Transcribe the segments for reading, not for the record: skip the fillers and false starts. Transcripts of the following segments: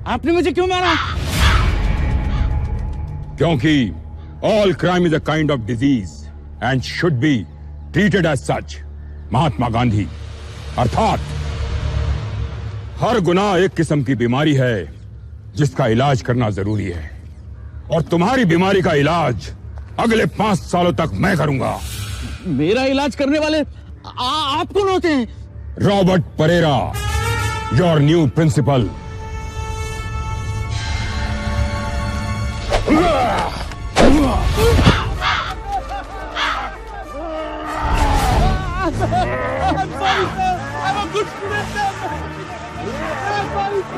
आपने मुझे क्यों मारा? क्योंकि all crime is a kind of disease and should be treated as such. Mahatma Gandhi. अर्थात हर गुनाह एक किस्म की बीमारी है जिसका इलाज करना जरूरी है, और तुम्हारी बीमारी का इलाज अगले 5 सालों तक मैं करूंगा। मेरा इलाज करने वाले आप कौन होते हैं? Robert Pereira, your new principal.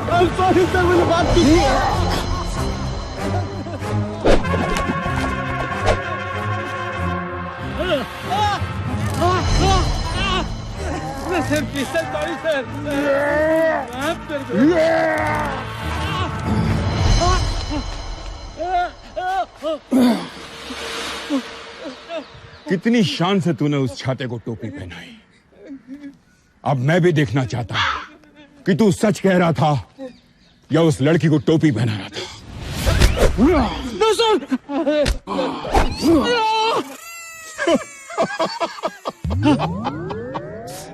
I'm sorry, sir. मैंने बात की थी। Sir, please, sir, sorry, sir. कितनी शान से तूने उस छाते को टोपी पहनाई। अब मैं भी देखना चाहता हूं कि तू सच कह रहा था या उस लड़की को टोपी पहना रहा था। No, sir.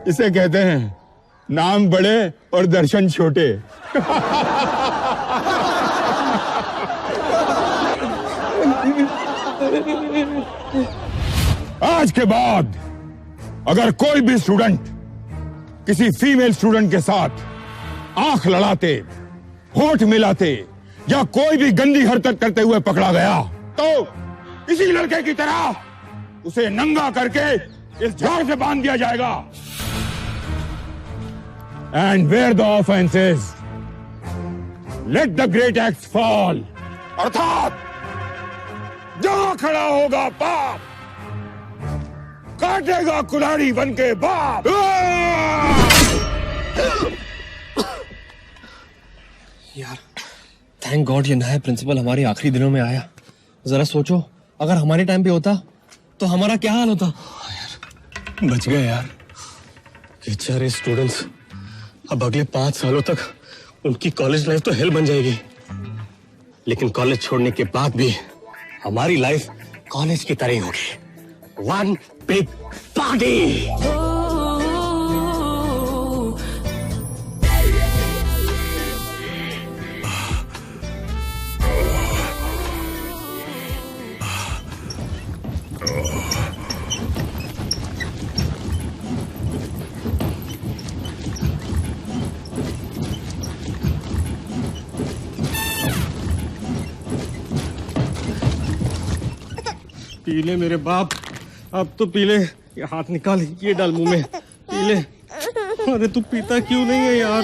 इसे कहते हैं नाम बड़े और दर्शन छोटे। आज के बाद अगर कोई भी स्टूडेंट किसी फीमेल स्टूडेंट के साथ आंख लड़ाते, होठ मिलाते या कोई भी गंदी हरकत करते हुए पकड़ा गया तो इसी लड़के की तरह उसे नंगा करके इस झाड़ से बांध दिया जाएगा। And where the offences let the great acts fall. अर्थात जहां खड़ा होगा पाप, काटेगा कुल्हाड़ी बनके बाप। यार थैंक गॉड ये नया प्रिंसिपल हमारे आखिरी दिनों में आया। जरा सोचो अगर हमारे टाइम पे होता तो हमारा क्या हाल होता। यार बच गए यार। बेचारे स्टूडेंट्स, अब अगले 5 सालों तक उनकी कॉलेज लाइफ तो हेल बन जाएगी, लेकिन कॉलेज छोड़ने के बाद भी हमारी लाइफ कॉलेज की तरह ही होगी। One big party. पीले मेरे बाप, अब तो पीले। ये हाथ निकाल, ये डाल मुंह में, पीले। अरे तू पीता क्यों नहीं है यार?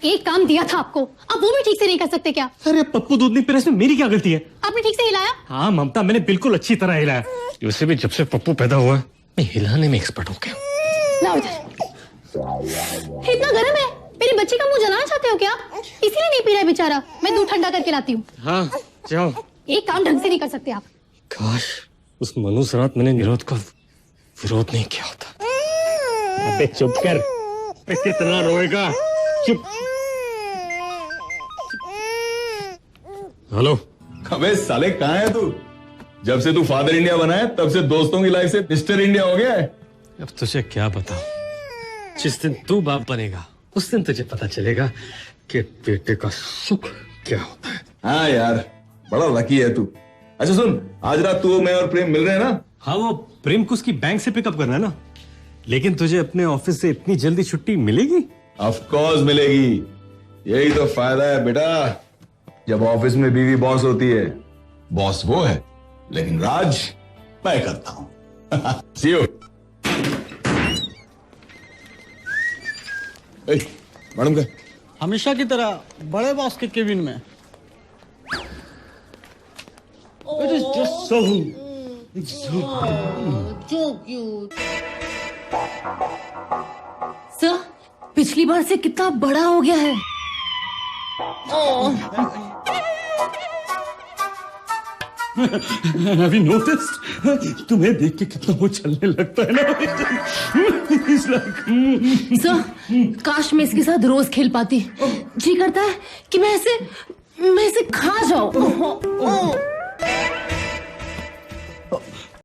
एक काम दिया था आपको, अब वो भी ठीक से नहीं कर सकते क्या? अरे पप्पू दूध नहीं पी रहा, इसमें मेरी क्या गलती है? आपने ठीक से हिलाया? हाँ ममता, मैंने बिल्कुल अच्छी तरह हिलाया। वैसे भी जब से पप्पू पैदा हुआ मैं हिलाने में एक्सपर्ट हो गया। लाओ इधर। इतना गर्म है, मेरी बच्ची का मुंह जलाना चाहते हो क्या? इसीलिए नहीं पी रहा है बेचारा। मैं दूध ठंडा करके लाती हूँ। हाँ जाओ। एक काम ढंग से नहीं कर सकते आप। काश उस मनु रात मैंने निरोध का विरोध नहीं किया होता। अबे चुप कर, कितना रोएगा? चुप। हेलो। अबे साले कहाँ है तू? जब से तू फादर इंडिया बना है तब से दोस्तों की लाइफ से मिस्टर इंडिया हो गया है। अब तुझे क्या बताऊं, जिस दिन तू बाप बनेगा उस दिन तुझे पता चलेगा कि बेटे का सुख क्या होता है। हाँ यार, बड़ा लकी है तू। अच्छा सुन, आज रात तू मैं और प्रेम मिल रहे हैं ना? हाँ वो प्रेम को उसकी बैंक से पिकअप करना है ना, लेकिन तुझे अपने ऑफिस से इतनी जल्दी छुट्टी मिलेगी? ऑफ कोर्स मिलेगी, यही तो फायदा है बेटा जब ऑफिस में बीवी बॉस होती है। बॉस वो है लेकिन राज मैं करता हूं। सी यू। मैडम का हमेशा की तरह बड़े बॉस के केबिन में। It is just so cute. Sir, पिछली बार से कितना बड़ा हो गया है। Have you noticed? तुम्हें देख के कितना वो चलने लगता है ना। He's like, सर, काश मैं इसके साथ रोज खेल पाती। जी करता है कि मैं इसे खा जाऊं।